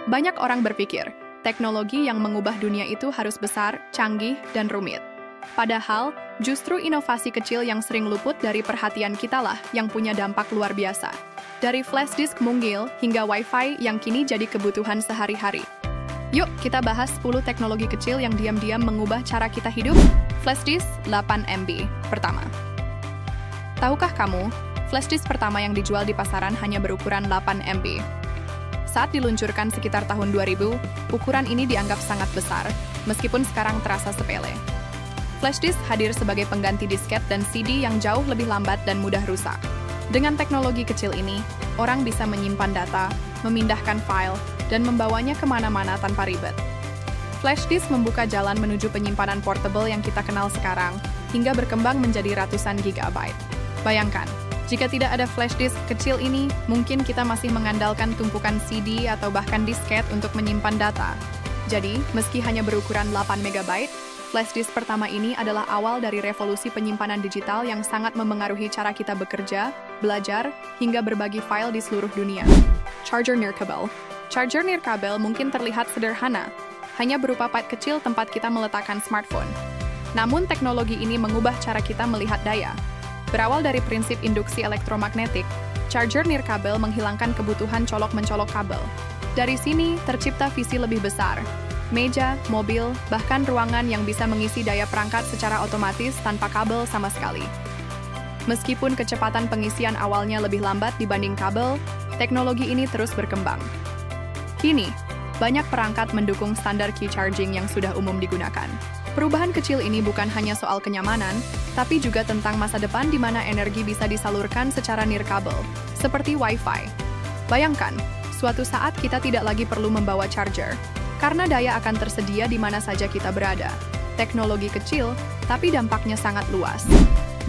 Banyak orang berpikir, teknologi yang mengubah dunia itu harus besar, canggih, dan rumit. Padahal, justru inovasi kecil yang sering luput dari perhatian kita lah yang punya dampak luar biasa. Dari flash disk mungil hingga Wi-Fi yang kini jadi kebutuhan sehari-hari. Yuk, kita bahas 10 teknologi kecil yang diam-diam mengubah cara kita hidup. Flash disk 8 MB. Pertama. Tahukah kamu, flash disk pertama yang dijual di pasaran hanya berukuran 8 MB. Saat diluncurkan sekitar tahun 2000, ukuran ini dianggap sangat besar, meskipun sekarang terasa sepele. Flash disk hadir sebagai pengganti disket dan CD yang jauh lebih lambat dan mudah rusak. Dengan teknologi kecil ini, orang bisa menyimpan data, memindahkan file, dan membawanya kemana-mana tanpa ribet. Flash disk membuka jalan menuju penyimpanan portable yang kita kenal sekarang, hingga berkembang menjadi ratusan gigabyte. Bayangkan, jika tidak ada flash disk kecil ini, mungkin kita masih mengandalkan tumpukan CD atau bahkan disket untuk menyimpan data. Jadi, meski hanya berukuran 8 MB, flash disk pertama ini adalah awal dari revolusi penyimpanan digital yang sangat memengaruhi cara kita bekerja, belajar, hingga berbagi file di seluruh dunia. Charger nirkabel. Charger nirkabel mungkin terlihat sederhana, hanya berupa pipe kecil tempat kita meletakkan smartphone. Namun teknologi ini mengubah cara kita melihat daya. Berawal dari prinsip induksi elektromagnetik, charger nirkabel menghilangkan kebutuhan colok-mencolok kabel. Dari sini tercipta visi lebih besar. Meja, mobil, bahkan ruangan yang bisa mengisi daya perangkat secara otomatis tanpa kabel sama sekali. Meskipun kecepatan pengisian awalnya lebih lambat dibanding kabel, teknologi ini terus berkembang. Kini, banyak perangkat mendukung standar key charging yang sudah umum digunakan. Perubahan kecil ini bukan hanya soal kenyamanan, tapi juga tentang masa depan di mana energi bisa disalurkan secara nirkabel, seperti Wi-Fi. Bayangkan, suatu saat kita tidak lagi perlu membawa charger, karena daya akan tersedia di mana saja kita berada. Teknologi kecil, tapi dampaknya sangat luas.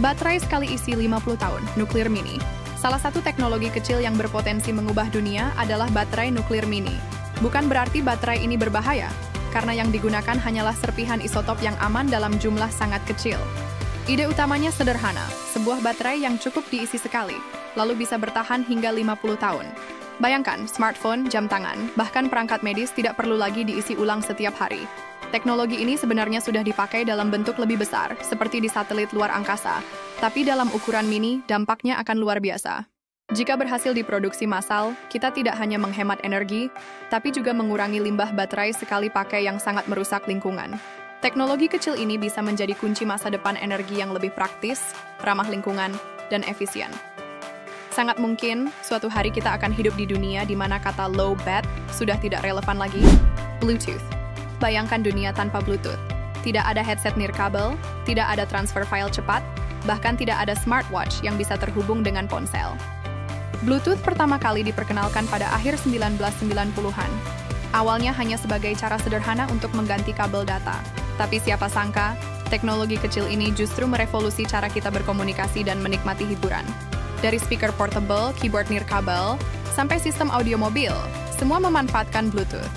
Baterai sekali isi 50 tahun, nuklir mini. Salah satu teknologi kecil yang berpotensi mengubah dunia adalah baterai nuklir mini. Bukan berarti baterai ini berbahaya, karena yang digunakan hanyalah serpihan isotop yang aman dalam jumlah sangat kecil. Ide utamanya sederhana, sebuah baterai yang cukup diisi sekali, lalu bisa bertahan hingga 50 tahun. Bayangkan, smartphone, jam tangan, bahkan perangkat medis tidak perlu lagi diisi ulang setiap hari. Teknologi ini sebenarnya sudah dipakai dalam bentuk lebih besar, seperti di satelit luar angkasa, tapi dalam ukuran mini, dampaknya akan luar biasa. Jika berhasil diproduksi massal, kita tidak hanya menghemat energi, tapi juga mengurangi limbah baterai sekali pakai yang sangat merusak lingkungan. Teknologi kecil ini bisa menjadi kunci masa depan energi yang lebih praktis, ramah lingkungan, dan efisien. Sangat mungkin, suatu hari kita akan hidup di dunia di mana kata low bat sudah tidak relevan lagi. Bluetooth. Bayangkan dunia tanpa Bluetooth. Tidak ada headset nirkabel, tidak ada transfer file cepat, bahkan tidak ada smartwatch yang bisa terhubung dengan ponsel. Bluetooth pertama kali diperkenalkan pada akhir 1990-an. Awalnya hanya sebagai cara sederhana untuk mengganti kabel data. Tapi siapa sangka, teknologi kecil ini justru merevolusi cara kita berkomunikasi dan menikmati hiburan. Dari speaker portable, keyboard nirkabel, sampai sistem audio mobil, semua memanfaatkan Bluetooth.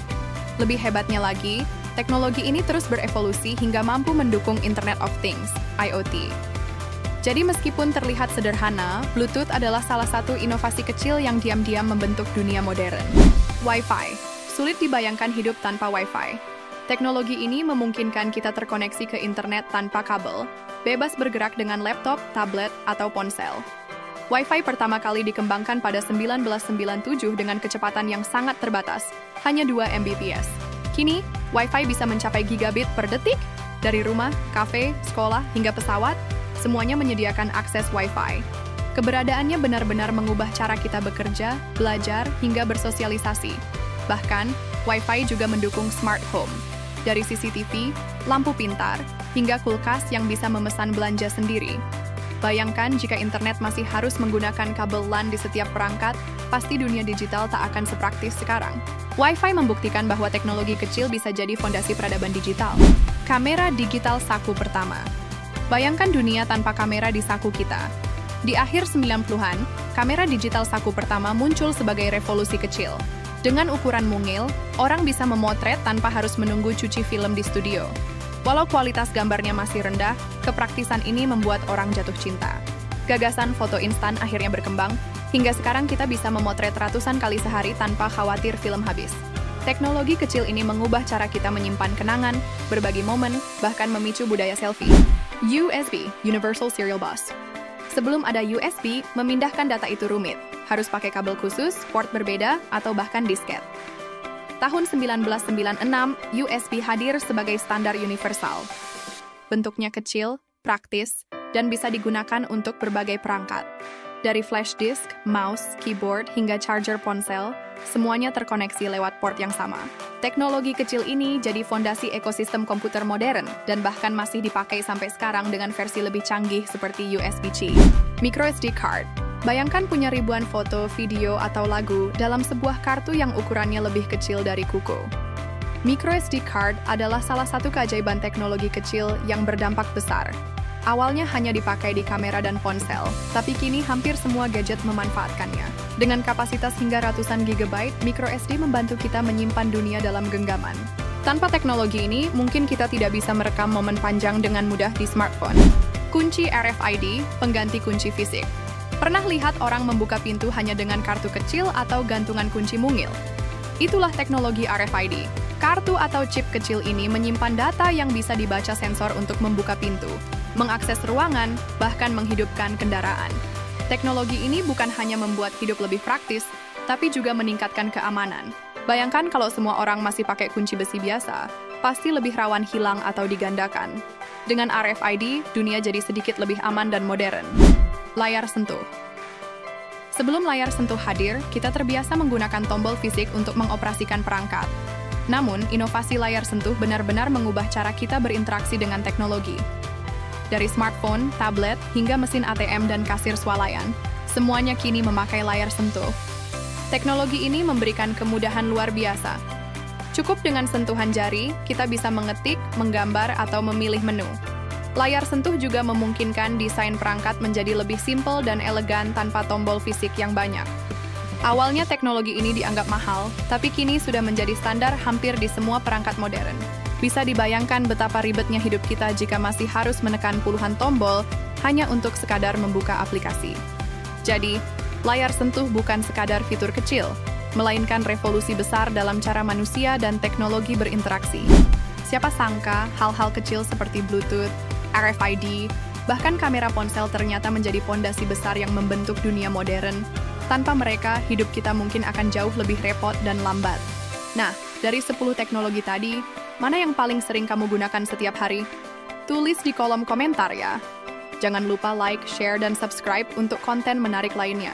Lebih hebatnya lagi, teknologi ini terus berevolusi hingga mampu mendukung Internet of Things, IoT. Jadi meskipun terlihat sederhana, Bluetooth adalah salah satu inovasi kecil yang diam-diam membentuk dunia modern. Wi-Fi. Sulit dibayangkan hidup tanpa Wi-Fi. Teknologi ini memungkinkan kita terkoneksi ke internet tanpa kabel, bebas bergerak dengan laptop, tablet, atau ponsel. Wi-Fi pertama kali dikembangkan pada 1997 dengan kecepatan yang sangat terbatas, hanya 2 Mbps. Kini, Wi-Fi bisa mencapai gigabit per detik, dari rumah, kafe, sekolah, hingga pesawat, semuanya menyediakan akses Wi-Fi. Keberadaannya benar-benar mengubah cara kita bekerja, belajar, hingga bersosialisasi. Bahkan, Wi-Fi juga mendukung smart home. Dari CCTV, lampu pintar, hingga kulkas yang bisa memesan belanja sendiri. Bayangkan jika internet masih harus menggunakan kabel LAN di setiap perangkat, pasti dunia digital tak akan sepraktis sekarang. Wi-Fi membuktikan bahwa teknologi kecil bisa jadi fondasi peradaban digital. Kamera digital saku pertama. Bayangkan dunia tanpa kamera di saku kita. Di akhir 90-an, kamera digital saku pertama muncul sebagai revolusi kecil. Dengan ukuran mungil, orang bisa memotret tanpa harus menunggu cuci film di studio. Walau kualitas gambarnya masih rendah, kepraktisan ini membuat orang jatuh cinta. Gagasan foto instan akhirnya berkembang, hingga sekarang kita bisa memotret ratusan kali sehari tanpa khawatir film habis. Teknologi kecil ini mengubah cara kita menyimpan kenangan, berbagi momen, bahkan memicu budaya selfie. USB, Universal Serial Bus. Sebelum ada USB, memindahkan data itu rumit. Harus pakai kabel khusus, port berbeda, atau bahkan disket. Tahun 1996, USB hadir sebagai standar universal. Bentuknya kecil, praktis, dan bisa digunakan untuk berbagai perangkat. Dari flash disk, mouse, keyboard, hingga charger ponsel, semuanya terkoneksi lewat port yang sama. Teknologi kecil ini jadi fondasi ekosistem komputer modern dan bahkan masih dipakai sampai sekarang dengan versi lebih canggih seperti USB-C. MicroSD card. Bayangkan punya ribuan foto, video, atau lagu dalam sebuah kartu yang ukurannya lebih kecil dari kuku. MicroSD card adalah salah satu keajaiban teknologi kecil yang berdampak besar. Awalnya hanya dipakai di kamera dan ponsel, tapi kini hampir semua gadget memanfaatkannya. Dengan kapasitas hingga ratusan gigabyte, microSD membantu kita menyimpan dunia dalam genggaman. Tanpa teknologi ini, mungkin kita tidak bisa merekam momen panjang dengan mudah di smartphone. Kunci RFID, pengganti kunci fisik. Pernah lihat orang membuka pintu hanya dengan kartu kecil atau gantungan kunci mungil? Itulah teknologi RFID. Kartu atau chip kecil ini menyimpan data yang bisa dibaca sensor untuk membuka pintu, mengakses ruangan, bahkan menghidupkan kendaraan. Teknologi ini bukan hanya membuat hidup lebih praktis, tapi juga meningkatkan keamanan. Bayangkan kalau semua orang masih pakai kunci besi biasa, pasti lebih rawan hilang atau digandakan. Dengan RFID, dunia jadi sedikit lebih aman dan modern. Layar sentuh. Sebelum layar sentuh hadir, kita terbiasa menggunakan tombol fisik untuk mengoperasikan perangkat. Namun, inovasi layar sentuh benar-benar mengubah cara kita berinteraksi dengan teknologi. Dari smartphone, tablet, hingga mesin ATM dan kasir swalayan, semuanya kini memakai layar sentuh. Teknologi ini memberikan kemudahan luar biasa. Cukup dengan sentuhan jari, kita bisa mengetik, menggambar, atau memilih menu. Layar sentuh juga memungkinkan desain perangkat menjadi lebih simpel dan elegan tanpa tombol fisik yang banyak. Awalnya teknologi ini dianggap mahal, tapi kini sudah menjadi standar hampir di semua perangkat modern. Bisa dibayangkan betapa ribetnya hidup kita jika masih harus menekan puluhan tombol hanya untuk sekadar membuka aplikasi. Jadi, layar sentuh bukan sekadar fitur kecil, melainkan revolusi besar dalam cara manusia dan teknologi berinteraksi. Siapa sangka hal-hal kecil seperti Bluetooth, RFID, bahkan kamera ponsel ternyata menjadi fondasi besar yang membentuk dunia modern. Tanpa mereka, hidup kita mungkin akan jauh lebih repot dan lambat. Nah, dari 10 teknologi tadi, mana yang paling sering kamu gunakan setiap hari? Tulis di kolom komentar ya. Jangan lupa like, share, dan subscribe untuk konten menarik lainnya.